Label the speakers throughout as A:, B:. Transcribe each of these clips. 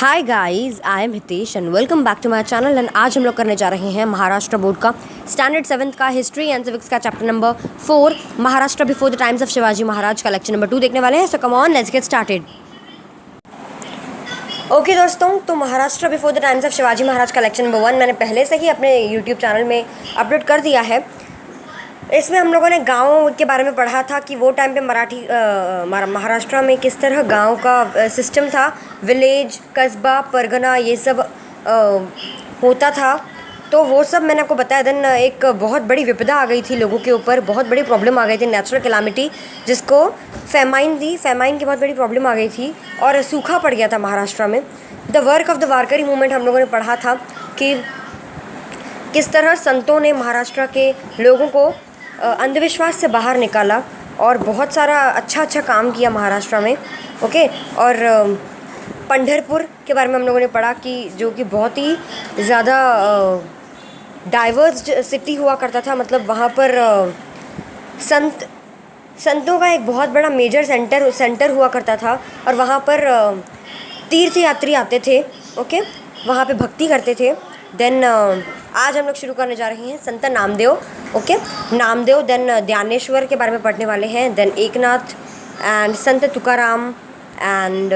A: Hi guys, I am Hitesh and welcome back to my channel. And आज हम लोग करने जा रहे हैं महाराष्ट्र बोर्ड का स्टैंडर्ड 7th का हिस्ट्री एंड सिविक्स का chapter number 4 Maharashtra before the times of Shivaji Maharaj का लेक्चर नंबर 2 देखने वाले हैं। So come on, let's get started. Okay दोस्तों, तो Maharashtra before the times of Shivaji Maharaj का लेक्चर नंबर 1 मैंने पहले से ही अपने यूट्यूब चैनल में अपलोड कर दिया है। इसमें हम लोगों ने गाँव के बारे में पढ़ा था कि वो टाइम पे महाराष्ट्र में किस तरह गांव का सिस्टम था, विलेज, कस्बा, परगना, ये सब होता था। तो वो सब मैंने आपको बताया। देन एक बहुत बड़ी विपदा आ गई थी लोगों के ऊपर, बहुत बड़ी प्रॉब्लम आ गई थी, नेचुरल कैलामिटी, जिसको फेमाइन थी। फेमाइन की बहुत बड़ी प्रॉब्लम आ गई थी और सूखा पड़ गया था महाराष्ट्र में। The work of the Warkari movement हम लोगों ने पढ़ा था कि किस तरह संतों ने महाराष्ट्र के लोगों को अंधविश्वास से बाहर निकाला और बहुत सारा अच्छा काम किया महाराष्ट्र में। ओके, और पंढरपुर के बारे में हम लोगों ने पढ़ा कि जो कि बहुत ही ज़्यादा डाइवर्स सिटी हुआ करता था। मतलब वहाँ पर संतों का एक बहुत बड़ा मेजर सेंटर हुआ करता था और वहाँ पर तीर्थयात्री आते थे। ओके, वहाँ पे भक्ति करते थे। देन आज हम लोग शुरू करने जा रहे हैं संत नामदेव। ओके, नामदेव, देन ध्यानेश्वर के बारे में पढ़ने वाले हैं, then Eknath and Sant Tukaram and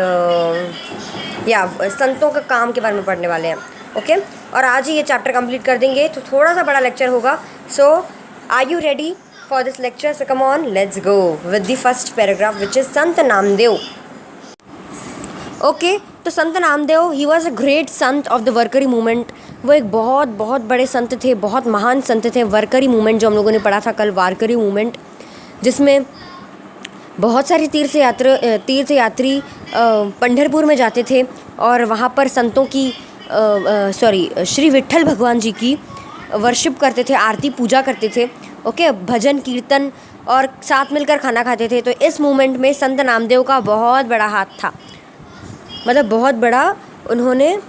A: संतों का काम के बारे में पढ़ने वाले हैं। ओके, और आज ही ये चैप्टर कंप्लीट कर देंगे, तो थोड़ा सा बड़ा लेक्चर होगा। So are you ready for this lecture? So come on, let's go with the first paragraph which is Sant Namdev. Okay, तो Sant Namdev, he was a great sant of the Warkari movement. वो एक बहुत बड़े संत थे, बहुत महान संत थे। वर्करी मूवमेंट जो हम लोगों ने पढ़ा था कल, वारकरी मूवमेंट, जिसमें बहुत सारे तीर्थयात्री पंढरपुर में जाते थे और वहाँ पर संतों की श्री विट्ठल भगवान जी की वर्शिप करते थे, आरती पूजा करते थे। ओके, भजन कीर्तन और साथ मिलकर खाना खाते थे। तो इस मूवमेंट में संत नामदेव का बहुत बड़ा हाथ था, मतलब बहुत बड़ा उन्होंने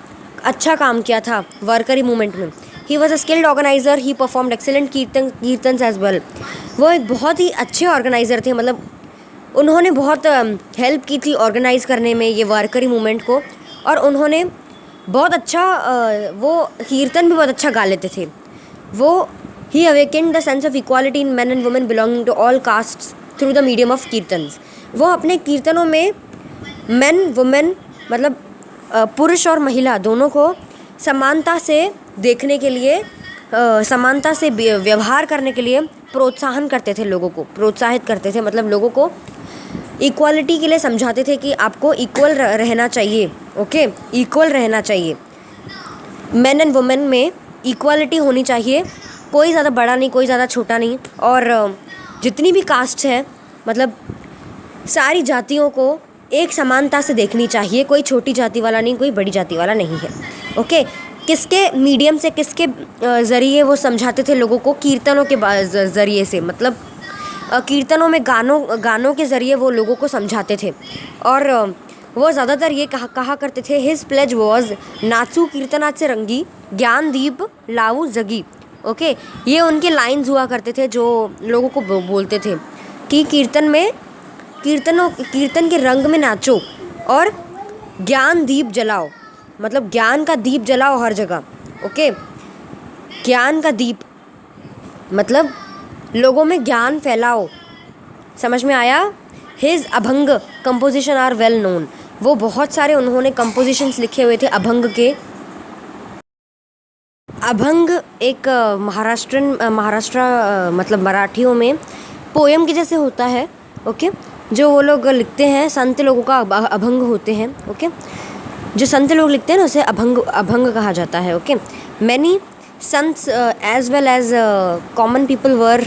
A: अच्छा काम किया था वर्करी मूवमेंट में। He was a skilled organizer, he performed excellent kirtans as well. वो एक बहुत ही अच्छे ऑर्गेनाइज़र थे, मतलब उन्होंने बहुत हेल्प की थी ऑर्गेनाइज़ करने में ये वारकरी मूवमेंट को। और उन्होंने बहुत अच्छा वो कीर्तन भी बहुत अच्छा गा लेते थे। वो he awakened the sense of equality in man and women belonging to all castes through the medium of kirtans. वो अपने कीर्तनों में मैन वुमेन, मतलब पुरुष और महिला दोनों को समानता से देखने के लिए, समानता से व्यवहार करने के लिए प्रोत्साहन करते थे, लोगों को प्रोत्साहित करते थे। मतलब लोगों को इक्वालिटी के लिए समझाते थे कि आपको इक्वल रहना चाहिए। ओके, इक्वल रहना चाहिए, मैन एंड वुमेन में इक्वालिटी होनी चाहिए, कोई ज़्यादा बड़ा नहीं, कोई ज़्यादा छोटा नहीं। और जितनी भी कास्ट है, मतलब सारी जातियों को एक समानता से देखनी चाहिए, कोई छोटी जाति वाला नहीं, कोई बड़ी जाति वाला नहीं है। ओके, किसके मीडियम से, किसके ज़रिए वो समझाते थे लोगों को? कीर्तनों के ज़रिए से, मतलब कीर्तनों में गानों के ज़रिए वो लोगों को समझाते थे। और वो ज़्यादातर ये कहा करते थे, हिज प्लेज वॉज नाचू कीर्तनाचे रंगी, ज्ञान दीप लाऊ जगी। ओके, ये उनके लाइन्स हुआ करते थे जो लोगों को बोलते थे कि कीर्तन के रंग में नाचो और ज्ञान दीप जलाओ, मतलब ज्ञान का दीप जलाओ हर जगह। ओके, ज्ञान का दीप मतलब लोगों में ज्ञान फैलाओ। समझ में आया? His abhang composition are well known. वो बहुत सारे उन्होंने कंपोजिशंस लिखे हुए थे अभंग के। अभंग एक महाराष्ट्र मतलब मराठियों में पोयम के जैसे होता है। ओके, जो वो लोग लिखते हैं, संत लोगों का अभंग होते हैं। ओके, जो संत लोग लिखते हैं ना, उसे अभंग कहा जाता है। Okay, many sants as well as common people were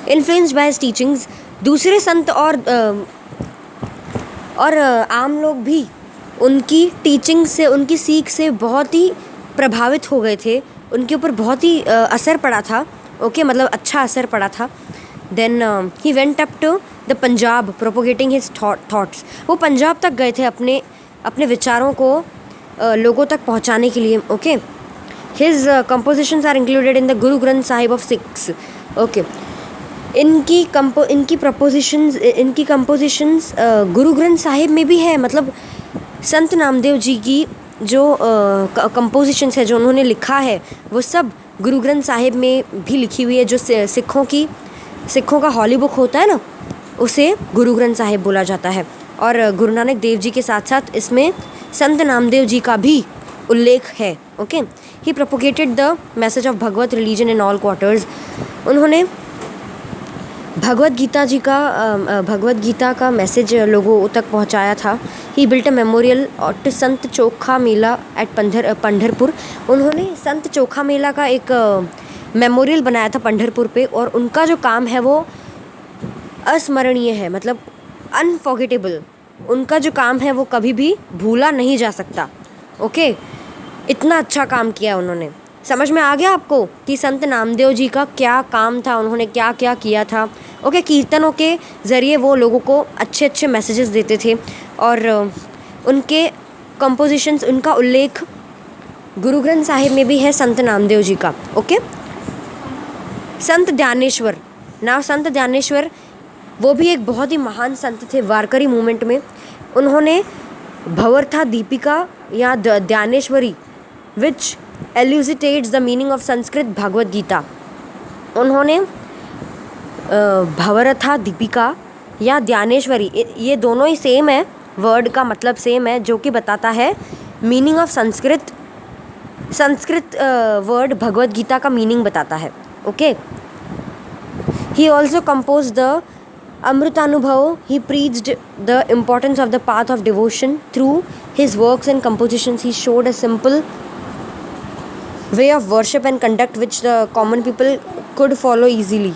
A: influenced by his teachings. दूसरे संत और आम लोग भी उनकी टीचिंग से, उनकी सीख से बहुत ही प्रभावित हो गए थे, उनके ऊपर बहुत ही असर पड़ा था। ओके, मतलब अच्छा असर पड़ा था। Then he went up to the Punjab propagating his thoughts. वो पंजाब तक गए थे अपने विचारों को लोगों तक पहुंचाने के लिए। Okay, his compositions are included in the Guru Granth Sahib of Sikhs. Okay, इनकी कंपोजिशंस गुरु ग्रंथ साहिब में भी है। मतलब संत नामदेव जी की जो कंपोजिशंस है जो उन्होंने लिखा है वो सब गुरु ग्रंथ साहिब में भी लिखी हुई है। जो सिखों का हॉली बुक होता है ना, उसे गुरु ग्रंथ साहिब बोला जाता है। और गुरु नानक देव जी के साथ साथ इसमें संत नामदेव जी का भी उल्लेख है। Okay, he propagated the message of Bhagwat religion in all quarters. उन्होंने भगवत गीता का मैसेज लोगों तक पहुंचाया था। He built a memorial to Sant Chokha Mela eight Pandharpur. उन्होंने संत चोखा मेला का एक मेमोरियल बनाया था पंढरपुर पे, और उनका जो काम है वो अस्मरणीय है, मतलब अनफॉरगेटेबल। उनका जो काम है वो कभी भी भूला नहीं जा सकता। ओके, इतना अच्छा काम किया उन्होंने। समझ में आ गया आपको कि संत नामदेव जी का क्या काम था, उन्होंने क्या क्या किया था। ओके, कीर्तनों के ज़रिए वो लोगों को अच्छे अच्छे मैसेजेस देते थे, और उनके कंपोजिशंस, उनका उल्लेख गुरु ग्रंथ साहिब में भी है संत नामदेव जी का। ओके, संत ज्ञानेश्वर। नाउ संत ज्ञानेश्वर वो भी एक बहुत ही महान संत थे वारकरी मूवमेंट में। उन्होंने भवरथा दीपिका या Dnyaneshwari which elucidates the meaning of Sanskrit Bhagavad Gita. उन्होंने भवरथा दीपिका या ज्ञानेश्वरी, ये दोनों ही सेम है, वर्ड का मतलब सेम है, जो कि बताता है meaning of Sanskrit word Bhagavad Gita का मीनिंग बताता है। Okay, he also compose the Amritanubhav. He preached the importance of the path of devotion through his works and compositions. He showed a simple way of worship and conduct which the common people could follow easily.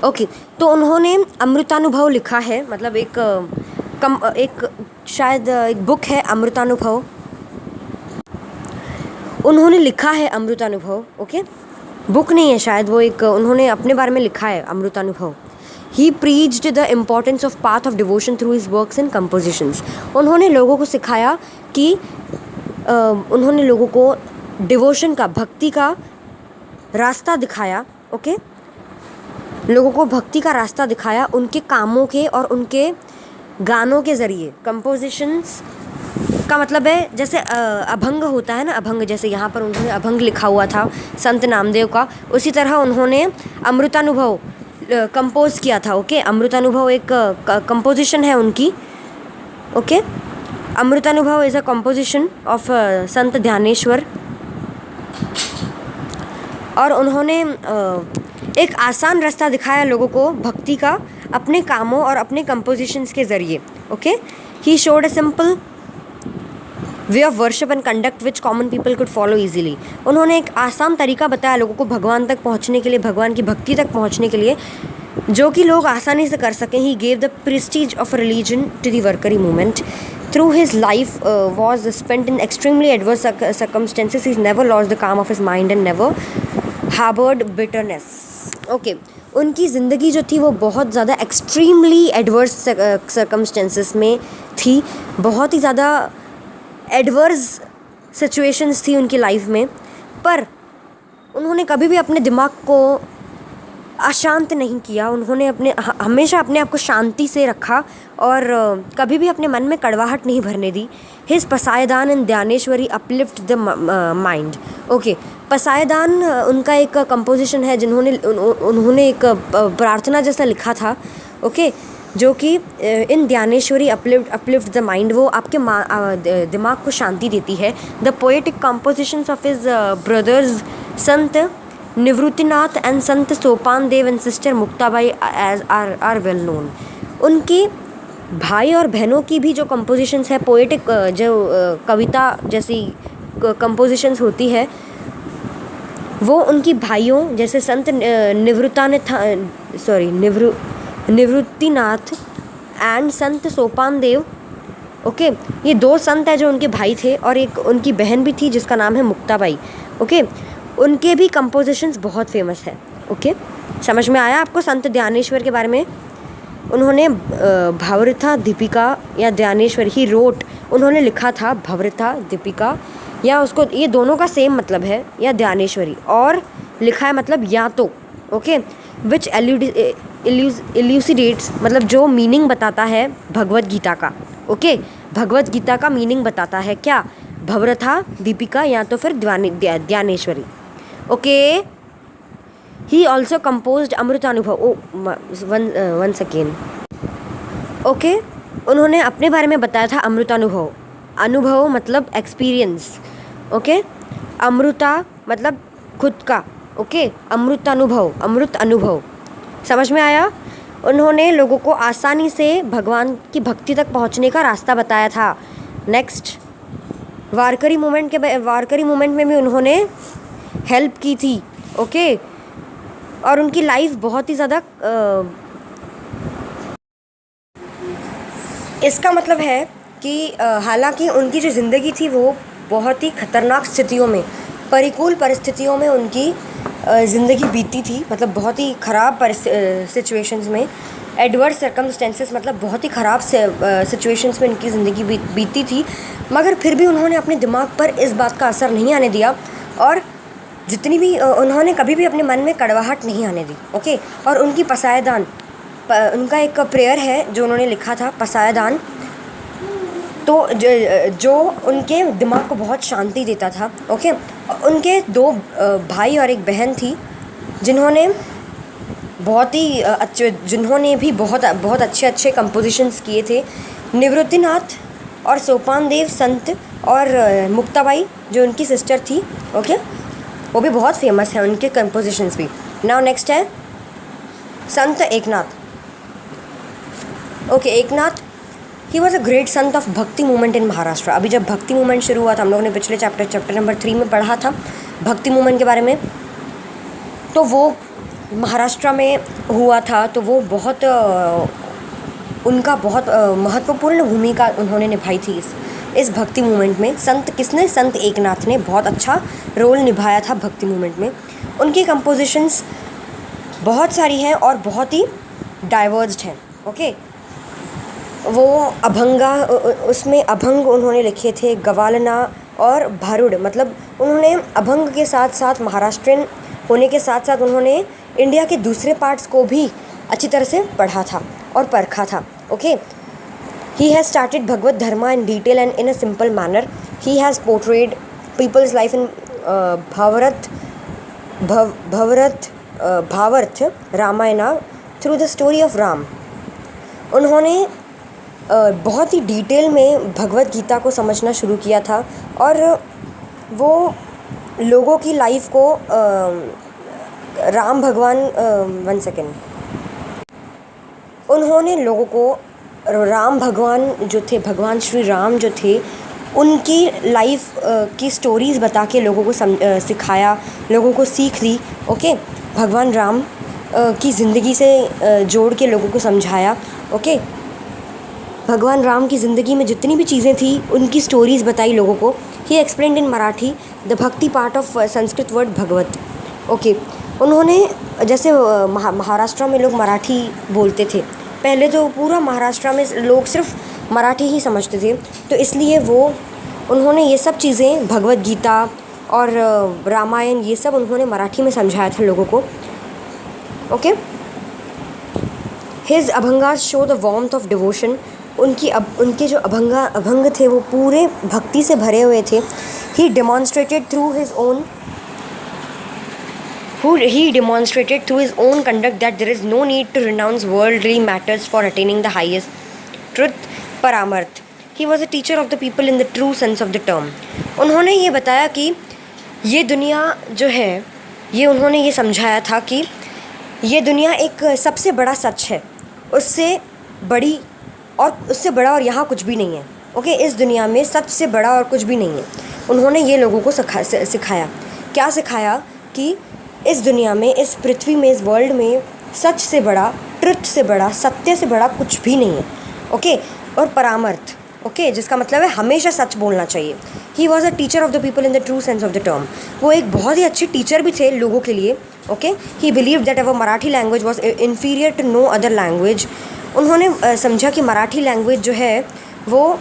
A: Okay, तो उन्होंने अमृतानुभव लिखा है, मतलब एक शायद एक book है अमृतानुभव, उन्होंने लिखा है अमृतानुभव। ओके, बुक नहीं है शायद, वो एक उन्होंने अपने बारे में लिखा है Amritanubhav. He preached the importance of path of devotion through his works and compositions. उन्होंने लोगों को सिखाया कि उन्होंने लोगों को डिवोशन का, भक्ति का रास्ता दिखाया। ओके, लोगों को भक्ति का रास्ता दिखाया उनके कामों के और उनके गानों के ज़रिए। कंपोजिशंस का मतलब है जैसे अभंग होता है ना, अभंग, जैसे यहाँ पर उन्होंने अभंग लिखा हुआ था संत नामदेव का, उसी तरह उन्होंने अमृतानुभव कंपोज किया था। ओके, अमृतानुभव एक कंपोजिशन है उनकी। Okay, Amritanubhav is a composition of Sant Dnyaneshwar. और उन्होंने एक आसान रास्ता दिखाया लोगों को भक्ति का अपने कामों और अपने कंपोजिशंस के ज़रिए। Okay, he showed a simple way of worship and conduct which common people could follow easily. उन्होंने एक आसान तरीका बताया लोगों को भगवान तक पहुंचने के लिए, भगवान की भक्ति तक पहुंचने के लिए, जो कि लोग आसानी से कर सकें। He gave the prestige of religion to the Warkari movement. Through his life was spent in extremely adverse circumstances. He's never lost the calm of his mind and never harbored bitterness. Okay, उनकी ज़िंदगी जो थी वो बहुत ज़्यादा extremely adverse circumstances में थी, बहुत ही ज़्यादा एडवर्स सिचुएशंस थी उनकी लाइफ में, पर उन्होंने कभी भी अपने दिमाग को अशांत नहीं किया। उन्होंने हमेशा अपने आप को शांति से रखा और कभी भी अपने मन में कड़वाहट नहीं भरने दी। His Pasaydan and Dnyaneshwari uplift the mind. Okay, Pasaydan उनका एक कंपोजिशन है उन्होंने एक प्रार्थना जैसा लिखा था। ओके, जो कि इन ज्ञानेश्वरी अपलिफ्ट द माइंड, वो आपके दिमाग को शांति देती है। The poetic compositions of his brothers Sant Nivruttinath and Sant Sopan Dev and sister Muktabai are well known. उनके भाई और बहनों की भी जो कंपोजिशंस है, पोएटिक जो कविता जैसी कंपोजिशंस होती है, वो उनकी भाइयों जैसे संत Nivruttinath and Sant Sopan Dev. Okay, ये दो संत हैं जो उनके भाई थे, और एक उनकी बहन भी थी जिसका नाम है मुक्ताबाई। ओके, उनके भी कंपोजिशंस बहुत फेमस है। ओके, समझ में आया आपको संत ज्ञानेश्वर के बारे में? उन्होंने भवरथा दीपिका या ज्ञानेश्वर ही रोट, उन्होंने लिखा था भवरथा दीपिका, या उसको ये दोनों का सेम मतलब है, या ज्ञानेश्वरी, और लिखा है मतलब या तो। ओके, विच इल्यूसिडेट्स मतलब जो मीनिंग बताता है भगवत गीता का। ओके, भगवत गीता का मीनिंग बताता है क्या? भवरथा, दीपिका या तो फिर Dnyaneshwari. Okay, he also composed Amritanubhav. Oh once again. Okay, उन्होंने अपने बारे में बताया था अमृतानुभव। अनुभव मतलब एक्सपीरियंस। ओके, अमृता मतलब खुद का। ओके, अमृतानुभव, अमृत अनुभव, समझ में आया? उन्होंने लोगों को आसानी से भगवान की भक्ति तक पहुंचने का रास्ता बताया था। नेक्स्ट, वारकरी मूवमेंट में भी उन्होंने हेल्प की थी। ओके, और उनकी लाइफ बहुत ही ज़्यादा इसका मतलब है कि हालांकि उनकी जो ज़िंदगी थी वो बहुत ही ख़तरनाक स्थितियों में, प्रतिकूल परिस्थितियों में उनकी ज़िंदगी बीती थी, मतलब बहुत ही ख़राब सिचुएशंस में, एडवर्स सर्कमस्टेंसेस, मतलब बहुत ही ख़राब सिचुएशंस में उनकी ज़िंदगी बीती थी, मगर फिर भी उन्होंने अपने दिमाग पर इस बात का असर नहीं आने दिया और जितनी भी उन्होंने कभी भी अपने मन में कड़वाहट नहीं आने दी। ओके, और उनकी पसायदान, उनका एक प्रेयर है जो उन्होंने लिखा था, पसायदान, तो जो उनके दिमाग को बहुत शांति देता था। ओके, उनके 2 भाई और एक बहन थी जिन्होंने भी बहुत अच्छे कंपोजिशंस किए थे। निवृत्तिनाथ और सोपान देव संत और मुक्ताबाई जो उनकी सिस्टर थी। ओके, वो भी बहुत फेमस है, उनके कंपोजिशंस भी। नाउ नेक्स्ट है संत Eknath. Okay, Eknath, he was a great sant of भक्ति मूवमेंट इन महाराष्ट्र। अभी जब भक्ति मूवमेंट शुरू हुआ था, हम लोगों ने पिछले चैप्टर नंबर 3 में पढ़ा था भक्ति मूवमेंट के बारे में, तो वो महाराष्ट्र में हुआ था, तो वो उनका बहुत महत्वपूर्ण भूमिका उन्होंने निभाई थी इस भक्ति मूवमेंट में। संत एकनाथ ने बहुत अच्छा रोल निभाया था भक्ति मूवमेंट में। उनकी कंपोजिशंस बहुत सारी हैं और बहुत ही डाइवर्स्ड हैं। ओके, वो उसमें अभंग उन्होंने लिखे थे, गवालना और भारुड़, मतलब उन्होंने अभंग के साथ साथ, महाराष्ट्रियन होने के साथ साथ उन्होंने इंडिया के दूसरे पार्ट्स को भी अच्छी तरह से पढ़ा था और परखा था। Okay, he has started Bhagavat dharma in detail and in a simple manner. He has portrayed people's life in Bhavartha Ramayana through the story of Ram. उन्होंने बहुत ही डिटेल में भगवत गीता को समझना शुरू किया था और वो लोगों की लाइफ को राम भगवान वन सेकेंड, उन्होंने लोगों को राम भगवान जो थे, भगवान श्री राम जो थे, उनकी लाइफ की स्टोरीज़ बता के लोगों को सिखाया, लोगों को सीख दी। ओके, भगवान राम की ज़िंदगी से जोड़ के लोगों को समझाया। ओके, भगवान राम की ज़िंदगी में जितनी भी चीज़ें थी उनकी स्टोरीज़ बताई लोगों को। He explained in Marathi the bhakti part of Sanskrit word Bhagavat. Okay, उन्होंने जैसे महाराष्ट्र में लोग मराठी बोलते थे पहले, तो पूरा महाराष्ट्र में लोग सिर्फ मराठी ही समझते थे, तो इसलिए उन्होंने ये सब चीज़ें, भगवत गीता और रामायण, ये सब उन्होंने मराठी में समझाया था लोगों को। Okay, his abhangas show the warmth of devotion. उनके जो अभंग थे वो पूरे भक्ति से भरे हुए थे। He demonstrated through his own conduct that there is no need to renounce worldly matters for attaining the highest truth, paramarth. He was a teacher of the people in the true sense of the term. उन्होंने ये बताया कि ये दुनिया जो है, ये उन्होंने ये समझाया था कि ये दुनिया एक सबसे बड़ा सच है, उससे बड़ा और यहाँ कुछ भी नहीं है। ओके, इस दुनिया में सबसे बड़ा और कुछ भी नहीं है। उन्होंने ये लोगों को सिखाया। क्या सिखाया? कि इस दुनिया में, इस पृथ्वी में, इस वर्ल्ड में सच से बड़ा, ट्रुथ से बड़ा, सत्य से बड़ा कुछ भी नहीं है। ओके, और परामर्थ, ओके, जिसका मतलब है हमेशा सच बोलना चाहिए। ही was a teacher of the people in the true sense of the term. वो एक बहुत ही अच्छे टीचर भी थे लोगों के लिए। Okay, he believe that our Marathi language was inferior to no other language. उन्होंने समझा कि मराठी लैंग्वेज जो है वो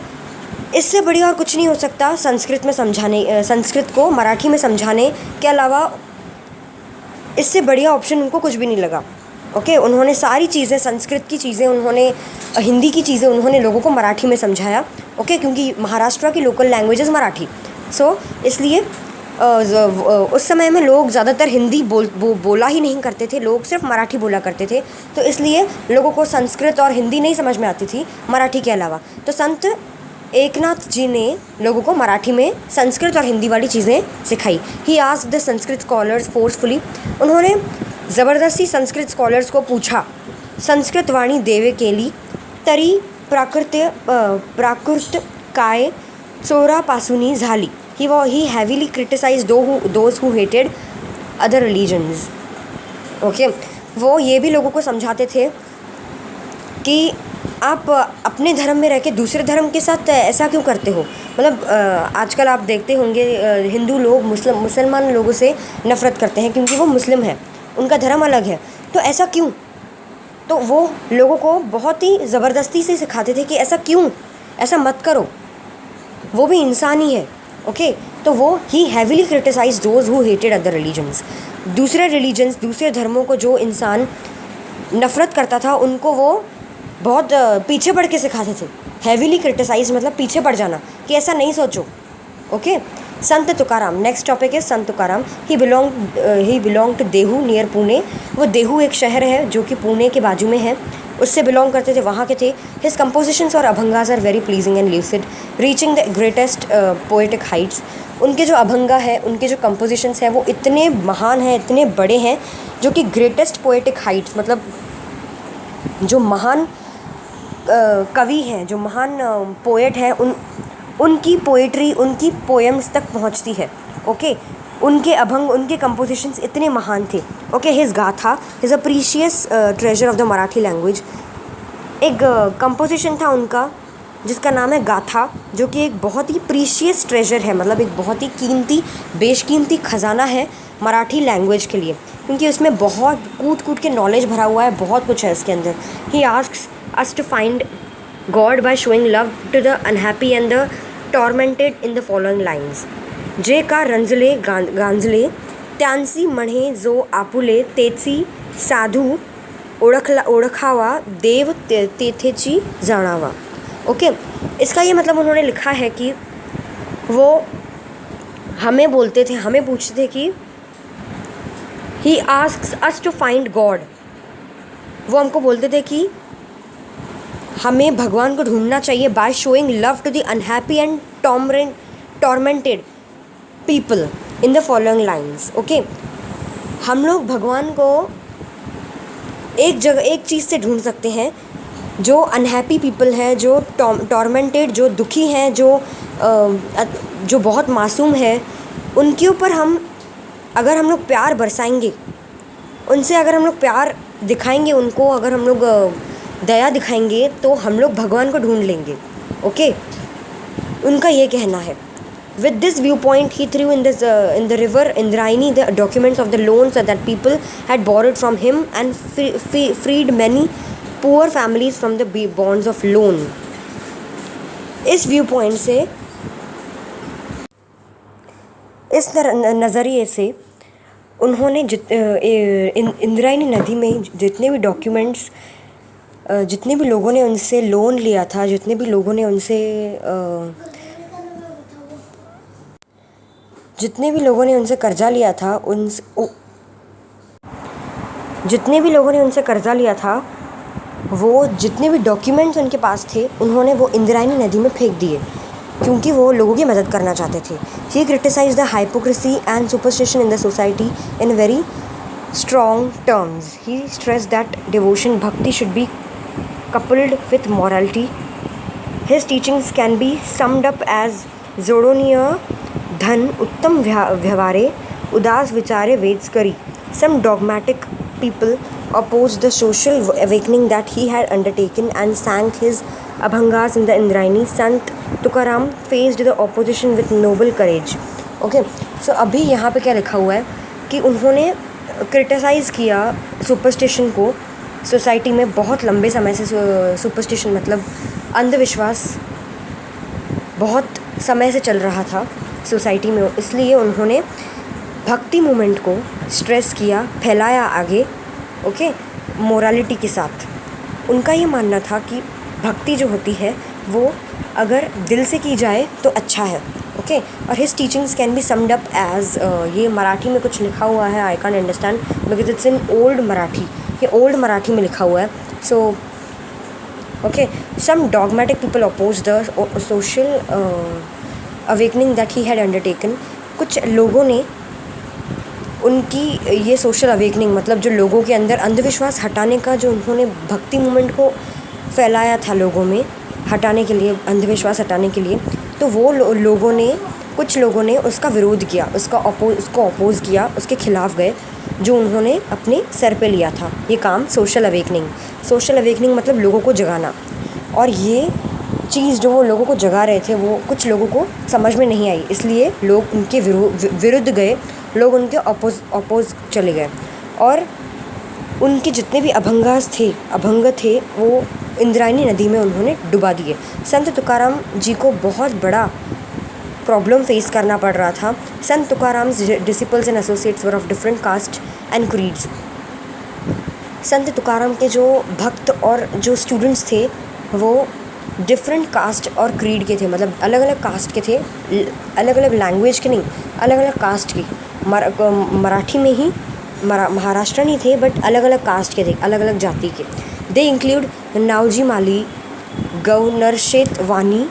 A: इससे बढ़िया और कुछ नहीं हो सकता संस्कृत को मराठी में समझाने के अलावा, इससे बढ़िया ऑप्शन उनको कुछ भी नहीं लगा। ओके, उन्होंने सारी चीज़ें, संस्कृत की चीज़ें, उन्होंने हिंदी की चीज़ें, उन्होंने लोगों को मराठी में समझाया ओके, क्योंकि महाराष्ट्र की लोकल लैंग्वेज इज़ मराठी। सो इसलिए उस समय में लोग ज़्यादातर हिंदी बोला ही नहीं करते थे, लोग सिर्फ मराठी बोला करते थे। तो इसलिए लोगों को संस्कृत और हिंदी नहीं समझ में आती थी मराठी के अलावा। तो संत एकनाथ जी ने लोगों को मराठी में संस्कृत और हिंदी वाली चीज़ें सिखाई। He asked the Sanskrit scholars forcefully, उन्होंने ज़बरदस्ती संस्कृत स्कॉलर्स को पूछा, संस्कृत वाणी देवे केली तरी प्राकृत काय चोरापासून झाली। He heavily criticized those who hated other religions. Okay, वो ये भी लोगों को समझाते थे कि आप अपने धर्म में रह के दूसरे धर्म के साथ ऐसा क्यों करते हो। मतलब आजकल आप देखते होंगे हिंदू लोग मुसलमान लोगों से नफ़रत करते हैं क्योंकि वो मुस्लिम है, उनका धर्म अलग है, तो ऐसा क्यों। तो वो लोगों को बहुत ही ज़बरदस्ती से सिखाते थे कि ऐसा क्यों, ऐसा मत करो, वो भी इंसान ही है। ओके, तो वो he heavily criticize those who hated other religions. दूसरे रिलीजन्स, दूसरे धर्मों को जो इंसान नफ़रत करता था उनको वो बहुत पीछे पड़ के सिखाते थे। हैविली क्रिटिसाइज मतलब पीछे पड़ जाना कि ऐसा नहीं सोचो। ओके, संत तुकाराम, नेक्स्ट टॉपिक है Sant Tukaram. He belong to Dehu near Pune. वो देहू एक शहर है जो कि पुणे के बाजू में है, उससे बिलोंग करते थे, वहाँ के थे। हिज कंपोजिशंस और abhangas are very pleasing and lucid, reaching the greatest poetic heights. उनके जो अभंगा है, उनके जो कंपोजिशंस हैं वो इतने महान हैं, इतने बड़े हैं, जो कि ग्रेटेस्ट पोएटिक हाइट्स मतलब जो महान कवि हैं, जो महान पोएट हैं, उनकी पोएट्री, उनकी पोएम्स तक पहुंचती है। ओके, उनके अभंग, उनके कंपोजिशंस इतने महान थे। ओके, हिज गाथा is a precious treasure of the Marathi language. एक कंपोजिशन था उनका जिसका नाम है गाथा, जो कि एक बहुत ही प्रीशियस ट्रेजर है, मतलब एक बहुत ही कीमती, बेशकीमती ख़जाना है मराठी लैंग्वेज के लिए, क्योंकि उसमें बहुत कूट के नॉलेज भरा हुआ है, बहुत कुछ है इसके अंदर। He asks us to find God by showing love to the unhappy and the tormented in the following lines. जे का रंजले गांजले त्यांसी म्हणे जो आपुले तेची साधू ओळखावा देव तेथेची जाणावा। ओके, इसका ये मतलब उन्होंने लिखा है कि वो हमें बोलते थे, हमें पूछते थे कि He asks us to find God, वो हमको बोलते थे कि हमें भगवान को ढूंढना चाहिए by showing love to the unhappy and tormented people in the following lines. Okay, हम लोग भगवान को एक चीज़ से ढूंढ सकते हैं, जो अनहैप्पी पीपल हैं, जो टॉर्मेंटेड, जो दुखी हैं, जो बहुत मासूम है, उनके ऊपर अगर हम लोग प्यार बरसाएंगे, उनसे अगर हम लोग प्यार दिखाएंगे, उनको अगर हम लोग दया दिखाएंगे, तो हम लोग भगवान को ढूंढ लेंगे। ओके, उनका ये कहना है। With this view point he threw in the river Indrayani the documents of the loans that people had borrowed from him and freed many poor families from the bonds of loan. इस view point से, इस नज़रिए से उन्होंने इंद्रायणी नदी में जितने भी डॉक्यूमेंट्स, जितने भी लोगों ने उनसे लोन लिया था, जितने भी लोगों ने उनसे कर्जा लिया था, जितने भी लोगों ने उनसे कर्जा लिया था, वो जितने भी डॉक्यूमेंट्स उनके पास थे, उन्होंने वो इंद्रायणी नदी में फेंक दिए, क्योंकि वो लोगों की मदद करना चाहते थे। He criticize the hypocrisy and superstition in the society in very strong terms. He stress that devotion bhakti should be coupled with morality. His teachings can be summed up as जोड़ोनिय धन उत्तम व्यवहारे उदास विचारे वेद्स करी। Some dogmatic people opposed the social awakening that he had undertaken and sang his abhangas in the Indrayani. Sant Tukaram faced the opposition with noble courage. Okay, so अभी यहाँ पे क्या लिखा हुआ है कि उन्होंने क्रिटिसाइज़ किया सुपरस्टिशन को। सोसाइटी में बहुत लंबे समय से सुपरस्टिशन मतलब अंधविश्वास बहुत समय से चल रहा था सोसाइटी में, इसलिए उन्होंने भक्ति मूवमेंट को स्ट्रेस किया, फैलाया आगे। ओके, मोरालिटी के साथ। उनका ये मानना था कि भक्ति जो होती है वो अगर दिल से की जाए तो अच्छा है। ओके, और his teachings can be summed up as, ये मराठी में कुछ लिखा हुआ है, I can understand because it's in old Marathi, ये ओल्ड मराठी में लिखा हुआ है। So okay, some dogmatic people oppose the social awakening that he had undertaken. कुछ लोगों ने उनकी ये सोशल अवेकनिंग, मतलब जो लोगों के अंदर अंधविश्वास हटाने का जो उन्होंने भक्ति मूवमेंट को फैलाया था लोगों में हटाने के लिए, अंधविश्वास हटाने के लिए, तो वो लोगों ने, कुछ लोगों ने उसका विरोध किया, उसको अपोज़ किया, उसके खिलाफ़ गए, जो उन्होंने अपने सर पे लिया था ये काम, सोशल अवेकनिंग मतलब लोगों को जगाना। और ये चीज़ जो वो लोगों को जगा रहे थे वो कुछ लोगों को समझ में नहीं आई, इसलिए लोग उनके विरुद्ध गए, लोग उनके अपोज़ चले गए, और उनके जितने भी अभंग थे वो इंद्रायणी नदी में उन्होंने डुबा दिए। संत तुकाराम जी को बहुत बड़ा प्रॉब्लम फेस करना पड़ रहा था। संत Tukaram disciples and associates were of different caste and creeds. संत तुकाराम के जो भक्त और जो स्टूडेंट्स थे वो डिफरेंट कास्ट और क्रीड के थे, मतलब अलग अलग कास्ट के थे, अलग अलग लैंग्वेज के नहीं, अलग अलग कास्ट की। मराठी में ही महाराष्ट्र नहीं थे, बट अलग अलग कास्ट के थे, अलग अलग जाति के। दे इंक्लूड नावजी माली, गवनरशेत वानी,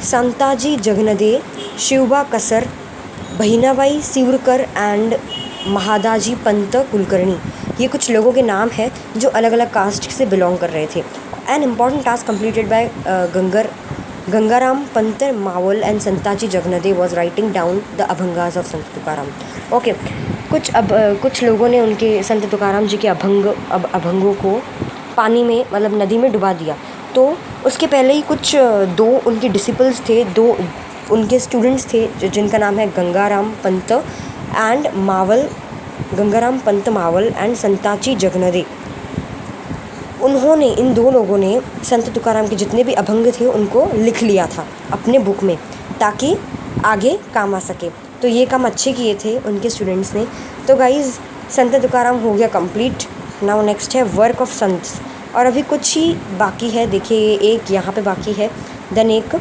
A: संताजी जगनदे, शिवबा कसर, बहिनाबाई सिवरकर एंड महादाजी पंत कुलकर्णी। ये कुछ लोगों के नाम हैं जो अलग अलग कास्ट से बिलोंग कर रहे थे। An important task completed by Gangaram Pant Mawal and Santaji Jagnade was writing down the abhangas of Sant Tukaram. Okay, कुछ लोगों ने उनके संत तुकाराम जी के अभंगों को पानी में, मतलब नदी में डुबा दिया। तो उसके पहले ही कुछ दो उनके डिसिपल्स थे, दो उनके स्टूडेंट्स थे जिनका नाम है गंगाराम पंत मावल एंड संताची जगनदे। उन्होंने, इन दो लोगों ने संत तुकाराम के जितने भी अभंग थे उनको लिख लिया था अपने बुक में, ताकि आगे काम आ सके। तो ये काम अच्छे किए थे उनके स्टूडेंट्स ने। तो गाइज़, संत तुकाराम हो गया कंप्लीट। नाउ नेक्स्ट है वर्क ऑफ संत्स, और अभी कुछ ही बाकी है। देखिए, एक यहाँ पे बाकी है, देन एक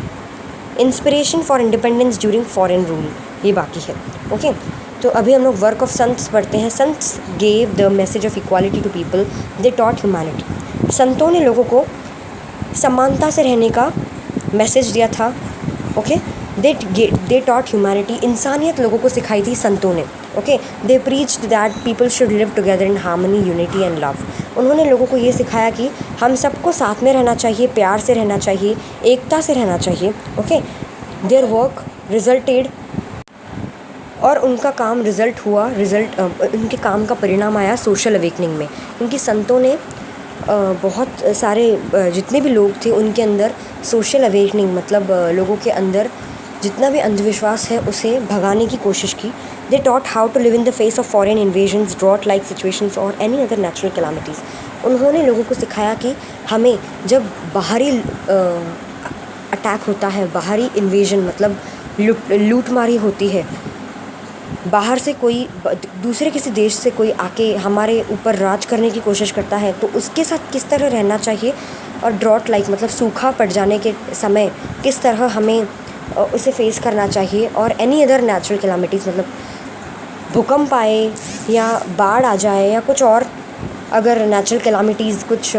A: inspiration for independence during foreign rule, ये बाकी है। ओके, तो अभी हम लोग वर्क ऑफ संत्स पढ़ते हैं। Sants gave the message of equality to people, they taught humanity. संतों ने लोगों को समानता से रहने का मैसेज दिया था। ओके, दे टॉट ह्यूमैनिटी, इंसानियत लोगों को सिखाई थी संतों ने। Okay, they preached that people should live together in harmony, unity and love. उन्होंने लोगों को ये सिखाया कि हम सबको साथ में रहना चाहिए, प्यार से रहना चाहिए, एकता से रहना चाहिए। ओके, देयर वर्क रिजल्टेड, और उनका काम रिजल्ट हुआ, उनके काम का परिणाम आया सोशल अवेकनिंग में। क्योंकि संतों ने बहुत सारे जितने भी लोग थे उनके अंदर सोशल अवेकनिंग, मतलब लोगों के अंदर जितना भी अंधविश्वास है उसे भगाने की कोशिश की। They taught how to live in the face of foreign invasions, drought like situations और एनी अदर नेचुरल कैलामिटीज़। उन्होंने लोगों को सिखाया कि हमें जब बाहरी अटैक होता है, बाहरी इन्वेजन मतलब लूटमारी होती है, बाहर से कोई दूसरे किसी देश से कोई आके हमारे ऊपर राज करने की कोशिश करता है, तो उसके साथ किस तरह रहना चाहिए, और ड्रॉट लाइक मतलब सूखा पड़ जाने के समय किस तरह हमें उसे फेस करना चाहिए, और एनी अदर नेचुरल कैलामिटीज़ मतलब भूकंप आए या बाढ़ आ जाए या कुछ और अगर नेचुरल कैलामिटीज़ कुछ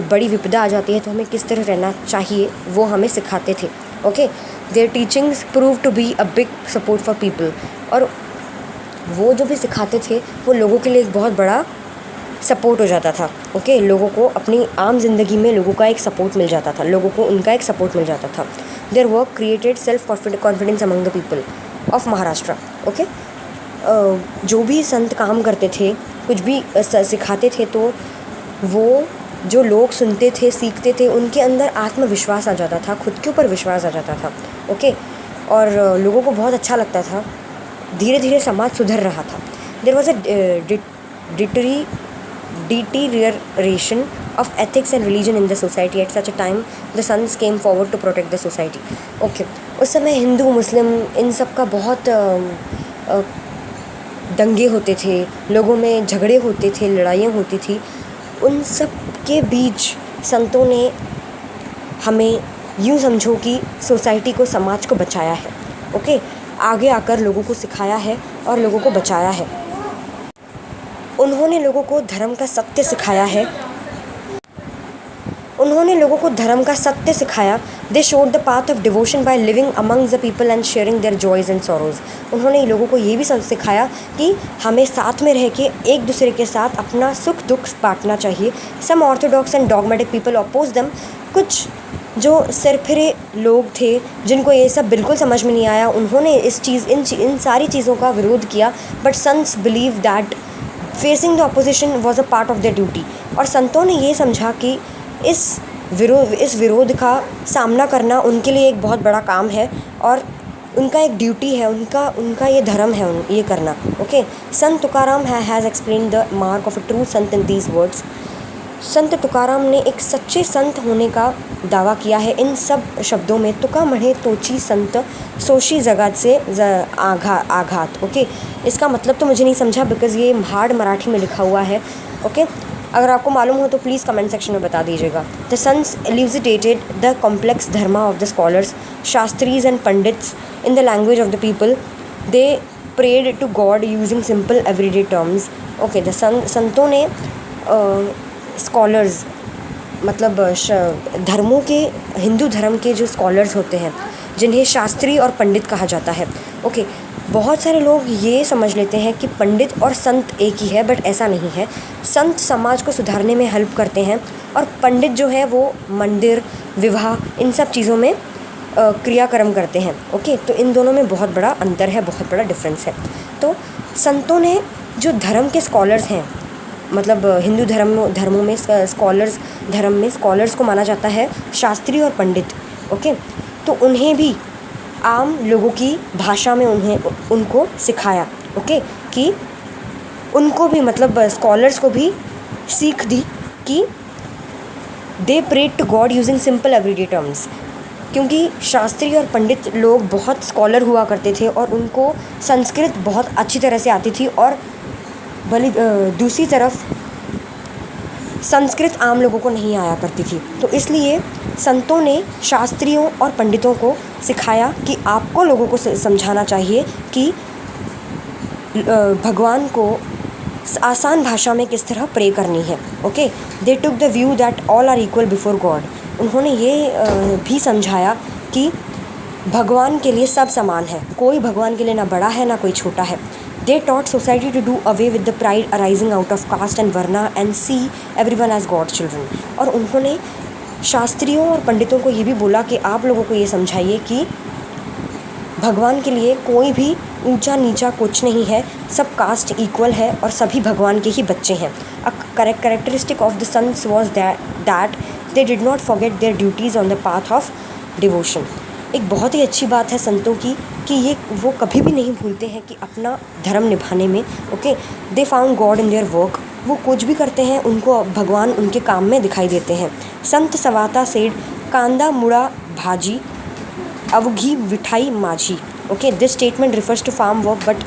A: बड़ी विपदा आ जाती है तो हमें किस तरह रहना चाहिए, वो हमें सिखाते थे। Okay, their teachings prove to be a big support for people, और वो जो भी सिखाते थे वो लोगों के लिए एक बहुत बड़ा सपोर्ट हो जाता था। ओके, लोगों को अपनी आम जिंदगी में लोगों का एक सपोर्ट मिल जाता था, लोगों को उनका एक सपोर्ट मिल जाता था। Their work created self confidence among the people of Maharashtra. Okay, जो भी संत काम करते थे, कुछ भी सिखाते थे, तो वो जो लोग सुनते थे, सीखते थे, उनके अंदर आत्मविश्वास आ जाता था, खुद के ऊपर विश्वास आ जाता था। ओके, और लोगों को बहुत अच्छा लगता था, धीरे धीरे समाज सुधर रहा था। There was a deterioration of ethics and religion in the society. At such a time, the sons came forward to protect the society. Okay, उस समय हिंदू मुस्लिम इन सब का बहुत दंगे होते थे, लोगों में झगड़े होते थे, लड़ाइयाँ होती थी। उन सब के बीच संतों ने हमें यूँ समझो कि सोसाइटी को, समाज को बचाया है। ओके, आगे आकर लोगों को सिखाया है और लोगों को बचाया है। उन्होंने लोगों को धर्म का सत्य सिखाया है। उन्होंने लोगों को धर्म का सत्य सिखाया। They showed the path of devotion by living amongst the people and sharing their joys and sorrows. उन्होंने लोगों को ये भी सिखाया कि हमें साथ में रह के एक दूसरे के साथ अपना सुख दुख बांटना चाहिए। Some orthodox and dogmatic people oppose them. कुछ जो सिरफिरे लोग थे जिनको ये सब बिल्कुल समझ में नहीं आया, उन्होंने इन सारी चीज़ों का विरोध किया। But saints believe that facing the opposition was a part of their duty. और संतों ने ये समझा कि इस विरोध का सामना करना उनके लिए एक बहुत बड़ा काम है और उनका एक ड्यूटी है, उनका ये धर्म है ये करना। Okay, Sant Tukaram has explain the mark of a true Sant in these words. संत तुकाराम ने एक सच्चे संत होने का दावा किया है इन सब शब्दों में। तुका मढ़े तोची संत सोशी जगत से आघात। ओके, इसका मतलब तो मुझे नहीं समझा बिकॉज़ ये हार्ड मराठी में लिखा हुआ है। ओके, अगर आपको मालूम हो तो प्लीज़ कमेंट सेक्शन में बता दीजिएगा। The sants elucidated the complex dharma of the scholars, shastris and pandits in the language of the people. They prayed to God using simple everyday terms. Okay, the संतों ने स्कॉलर्स मतलब धर्मों के, हिंदू धर्म के जो स्कॉलर्स होते हैं जिन्हें शास्त्री और पंडित कहा जाता है। ओके, बहुत सारे लोग ये समझ लेते हैं कि पंडित और संत एक ही है, बट ऐसा नहीं है। संत समाज को सुधारने में हेल्प करते हैं और पंडित जो है वो मंदिर, विवाह, इन सब चीज़ों में क्रियाक्रम करते हैं। ओके, तो इन दोनों में बहुत बड़ा अंतर है, बहुत बड़ा डिफरेंस है। तो संतों ने जो धर्म के स्कॉलर्स हैं, मतलब हिंदू धर्मों में स्कॉलर्स को माना जाता है शास्त्री और पंडित। ओके, तो उन्हें भी आम लोगों की भाषा में उनको सिखाया। ओके, कि उनको भी मतलब स्कॉलर्स को भी सीख दी कि they prayed to God using simple everyday terms. क्योंकि शास्त्री और पंडित लोग बहुत स्कॉलर हुआ करते थे और उनको संस्कृत बहुत अच्छी तरह से आती थी और दूसरी तरफ संस्कृत आम लोगों को नहीं आया करती थी। तो इसलिए संतों ने शास्त्रियों और पंडितों को सिखाया कि आपको लोगों को समझाना चाहिए कि भगवान को आसान भाषा में किस तरह प्रे करनी है। Okay, they took the view that all are equal before God. उन्होंने ये भी समझाया कि भगवान के लिए सब समान है, कोई भगवान के लिए ना बड़ा है ना कोई छोटा है। They taught society to do away with the pride arising out of caste and varna and see everyone as God's children। और उन्होंने शास्त्रियों और पंडितों को ये भी बोला कि आप लोगों को ये समझाइए कि भगवान के लिए कोई भी ऊंचा नीचा कुछ नहीं है, सब कास्ट इक्वल है और सभी भगवान के ही बच्चे हैं। A characteristic of the saints was that they did not forget their duties on the path of devotion. एक बहुत ही अच्छी बात है संतों की कि ये वो कभी भी नहीं भूलते हैं कि अपना धर्म निभाने में। Okay, they found God in their work. वो कुछ भी करते हैं उनको भगवान उनके काम में दिखाई देते हैं। संत सवाता सेड कांदा मुड़ा भाजी अवघी विठाई माझी। Okay, this statement refers to farm work but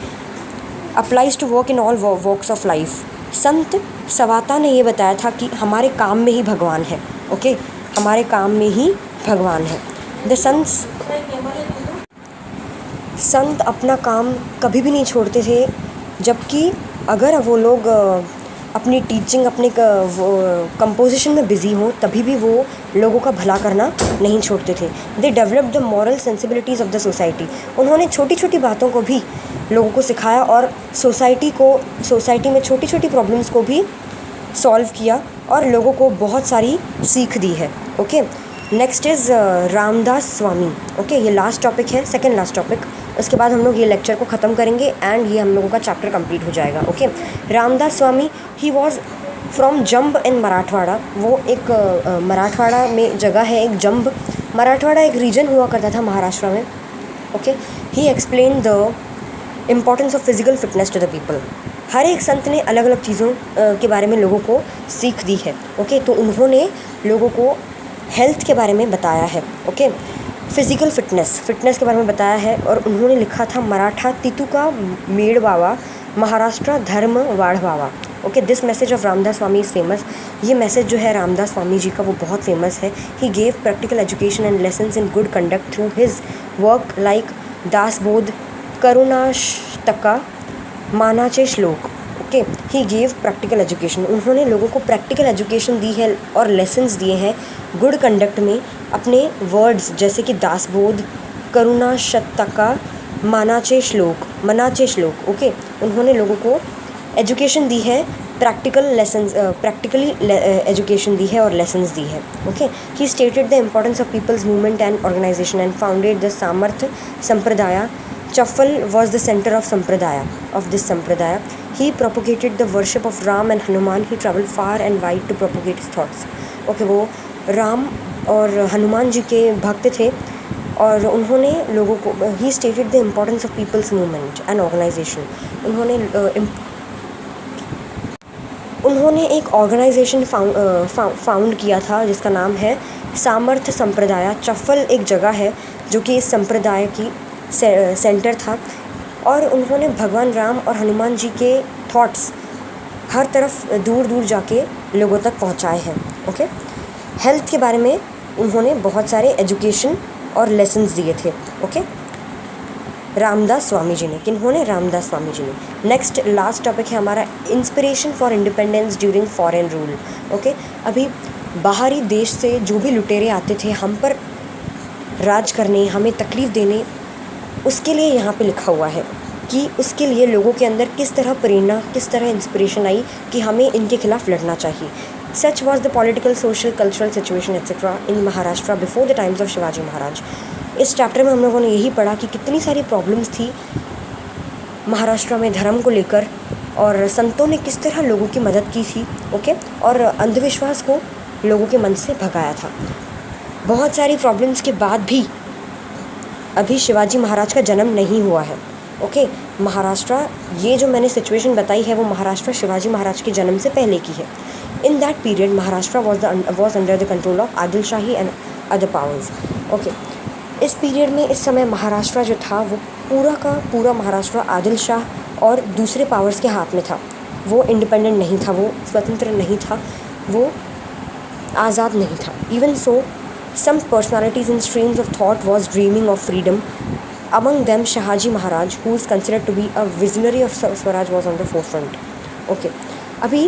A: applies to work in all walks of life. Sant Savata ने ये बताया था कि हमारे काम में ही भगवान है। ओके, हमारे काम में ही भगवान है। द संत अपना काम कभी भी नहीं छोड़ते थे, जबकि अगर वो लोग अपनी टीचिंग, अपने कंपोजिशन में बिज़ी हों तभी भी वो लोगों का भला करना नहीं छोड़ते थे। They develop the moral sensibilities of the society. उन्होंने छोटी छोटी बातों को भी लोगों को सिखाया और सोसाइटी में छोटी छोटी प्रॉब्लम्स को भी सॉल्व किया और लोगों को बहुत सारी सीख दी है। Okay, next is Ramdas Swami. Okay, ये लास्ट टॉपिक है, सेकेंड लास्ट टॉपिक। उसके बाद हम लोग ये लेक्चर को ख़त्म करेंगे एंड ये हम लोगों का चैप्टर कंप्लीट हो जाएगा। Okay, Ramdas Swami he was from Jamb in Marathwada. वो एक मराठवाड़ा में जगह है एक जंब। मराठवाड़ा एक रीजन हुआ करता था महाराष्ट्र में। Okay, he explain the importance of physical fitness to the people. हर एक संत ने अलग अलग चीज़ों के बारे में लोगों को सीख दी है। ओके, तो उन्होंने लोगों को हेल्थ के बारे में बताया है। ओके, फिज़िकल फिटनेस के बारे में बताया है और उन्होंने लिखा था मराठा तितु का मेड़ बावा महाराष्ट्र धर्म वाढ़ बावा। Okay, this message of Ramdas Swami is famous. ये मैसेज जो है रामदास स्वामी जी का वो बहुत फेमस है। He gave practical education and lessons in good conduct through his work like Dasbodh, Karunashtaka, Manache Shlok. Okay, he gave practical education, उन्होंने लोगों को प्रैक्टिकल एजुकेशन दी है और लेसन्स दिए हैं गुड कंडक्ट में अपने वर्ड्स जैसे कि दासबोध, करुणाष्टका, मनाचे श्लोक। ओके, उन्होंने लोगों को एजुकेशन दी है, प्रैक्टिकली एजुकेशन दी है और लेसन्स दी है। Okay, he stated the importance of people's movement and organisation and founded the Samarth Sampradaya. Chaffal was the center of this sampradaya. He propagated the worship of Ram and Hanuman. He traveled far and wide to propagate his thoughts. Okay, वो राम और हनुमान जी के भक्त थे और उन्होंने लोगों को he stated the importance of people's movement and organization. उन्होंने एक ऑर्गेनाइजेशन फाउंड किया था जिसका नाम है सामर्थ संप्रदाय। चफ्फल एक जगह है जो कि इस संप्रदाय की सेंटर था और उन्होंने भगवान राम और हनुमान जी के थॉट्स हर तरफ दूर दूर जाके लोगों तक पहुंचाए हैं। ओके, हेल्थ के बारे में उन्होंने बहुत सारे एजुकेशन और लेसन्स दिए थे। ओके, रामदास स्वामी जी ने, किन्होंने? रामदास स्वामी जी ने। नेक्स्ट लास्ट टॉपिक है हमारा inspiration for independence during foreign rule. Okay, अभी बाहरी देश से जो भी लुटेरे आते थे हम पर राज करने, हमें तकलीफ़ देने, उसके लिए यहाँ पे लिखा हुआ है कि उसके लिए लोगों के अंदर किस तरह प्रेरणा, किस तरह इंस्पिरेशन आई कि हमें इनके खिलाफ लड़ना चाहिए। Such was the political, social, cultural situation etcetera in Maharashtra before the times of Shivaji Maharaj. इस चैप्टर में हम लोगों ने यही पढ़ा कि कितनी सारी प्रॉब्लम्स थी महाराष्ट्र में धर्म को लेकर और संतों ने किस तरह लोगों की मदद की थी। ओके, और अंधविश्वास को लोगों के मन से भगाया था। बहुत सारी प्रॉब्लम्स के बाद भी अभी शिवाजी महाराज का जन्म नहीं हुआ है। ओके, महाराष्ट्र, ये जो मैंने सिचुएशन बताई है वो महाराष्ट्र शिवाजी महाराज के जन्म से पहले की है। In that period Maharashtra was under the control of Adil shahi and other powers. Okay, इस पीरियड में इस समय महाराष्ट्र जो था वो पूरा का पूरा महाराष्ट्र आदिल शाह और दूसरे पावर्स के हाथ में था। वो इंडिपेंडेंट नहीं था, वो स्वतंत्र नहीं था, वो आज़ाद नहीं था। Even so some personalities and streams of thought was dreaming of freedom. Among them Shahaji Maharaj, who is considered to be a visionary of Swaraj, was on the forefront. Okay, अभी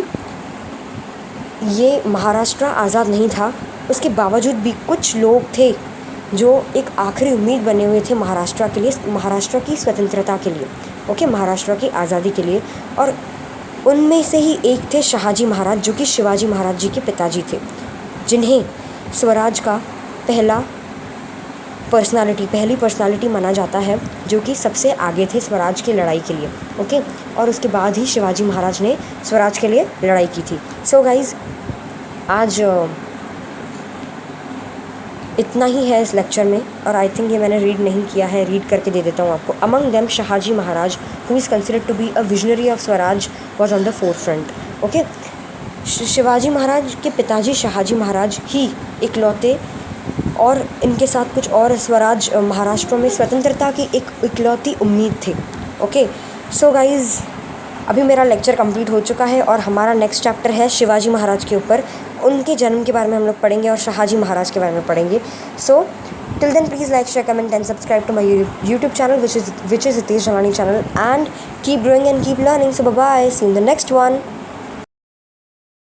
A: ये महाराष्ट्र आज़ाद नहीं था, उसके बावजूद भी कुछ लोग थे जो एक आखिरी उम्मीद बने हुए थे महाराष्ट्र के लिए, महाराष्ट्र की स्वतंत्रता के लिए। ओके, महाराष्ट्र की आज़ादी के लिए, और उनमें से ही एक थे शाहाजी महाराज जो कि शिवाजी महाराज जी के पिताजी थे, जिन्हें स्वराज का पहली पर्सनालिटी माना जाता है, जो कि सबसे आगे थे स्वराज की लड़ाई के लिए। ओके, और उसके बाद ही शिवाजी महाराज ने स्वराज के लिए लड़ाई की थी। सो गाइज़, आज इतना ही है इस लेक्चर में, और आई थिंक ये मैंने रीड नहीं किया है, रीड करके दे देता हूँ आपको। Among them Shahaji Maharaj, who is considered to be a visionary of Swaraj, was on the forefront. Okay, Shivaji Maharaj के पिताजी शाहाजी महाराज ही इकलौते, और इनके साथ कुछ और स्वराज महाराष्ट्र में स्वतंत्रता की एक इकलौती उम्मीद थे। ओके, सो गाइज़, अभी मेरा लेक्चर कंप्लीट हो चुका है और हमारा नेक्स्ट चैप्टर है शिवाजी महाराज के ऊपर। उनके जन्म के बारे में हम लोग पढ़ेंगे और शाहाजी महाराज के बारे में पढ़ेंगे। So till then please like, share, comment and subscribe to my YouTube channel which is Hitesh Jalani channel, and keep growing and keep learning. So bye bye, see you in the next one.